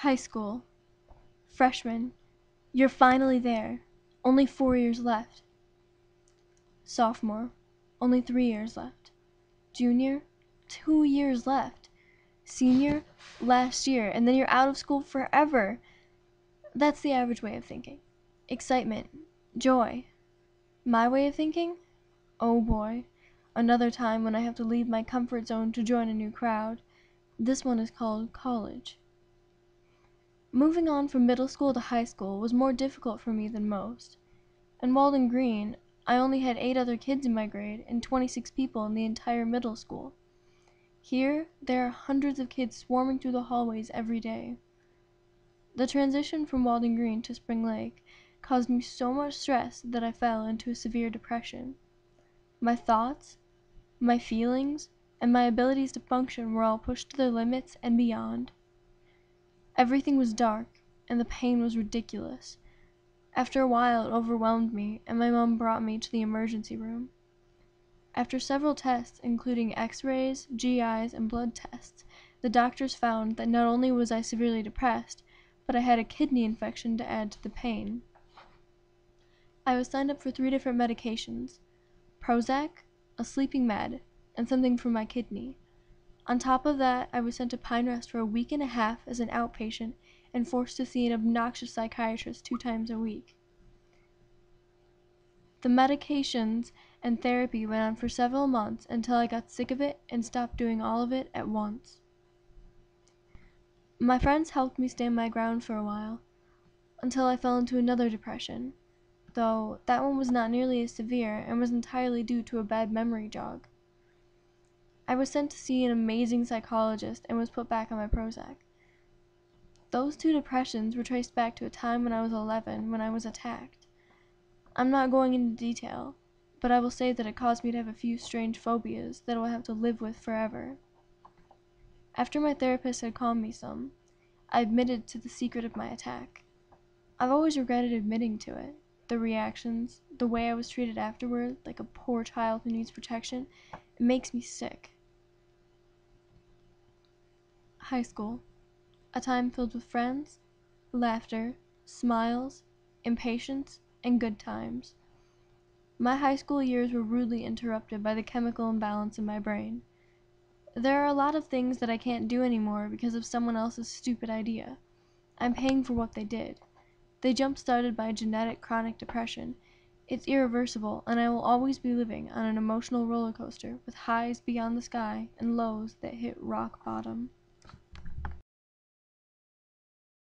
High school. Freshman. You're finally there. Only 4 years left. Sophomore. Only 3 years left. Junior. 2 years left. Senior. Last year, and then you're out of school forever. That's the average way of thinking. Excitement. Joy. My way of thinking? Oh boy. Another time when I have to leave my comfort zone to join a new crowd. This one is called college. Moving on from middle school to high school was more difficult for me than most. In Walden Green, I only had 8 other kids in my grade and 26 people in the entire middle school. Here, there are hundreds of kids swarming through the hallways every day. The transition from Walden Green to Spring Lake caused me so much stress that I fell into a severe depression. My thoughts, my feelings, and my abilities to function were all pushed to their limits and beyond. Everything was dark, and the pain was ridiculous. After a while, it overwhelmed me, and my mom brought me to the emergency room. After several tests, including x-rays, GIs, and blood tests, the doctors found that not only was I severely depressed, but I had a kidney infection to add to the pain. I was signed up for 3 different medications: Prozac, a sleeping med, and something for my kidney. On top of that, I was sent to Pine Rest for a week and a half as an outpatient and forced to see an obnoxious psychiatrist 2 times a week. The medications and therapy went on for several months until I got sick of it and stopped doing all of it at once. My friends helped me stand my ground for a while, until I fell into another depression, though that one was not nearly as severe and was entirely due to a bad memory jog. I was sent to see an amazing psychologist and was put back on my Prozac. Those 2 depressions were traced back to a time when I was 11 when I was attacked. I'm not going into detail, but I will say that it caused me to have a few strange phobias that I will have to live with forever. After my therapist had calmed me some, I admitted to the secret of my attack. I've always regretted admitting to it. The reactions, the way I was treated afterward, like a poor child who needs protection, it makes me sick. High school. A time filled with friends, laughter, smiles, impatience, and good times. My high school years were rudely interrupted by the chemical imbalance in my brain. There are a lot of things that I can't do anymore because of someone else's stupid idea. I'm paying for what they did. They jump-started my genetic chronic depression. It's irreversible, and I will always be living on an emotional roller coaster with highs beyond the sky and lows that hit rock bottom.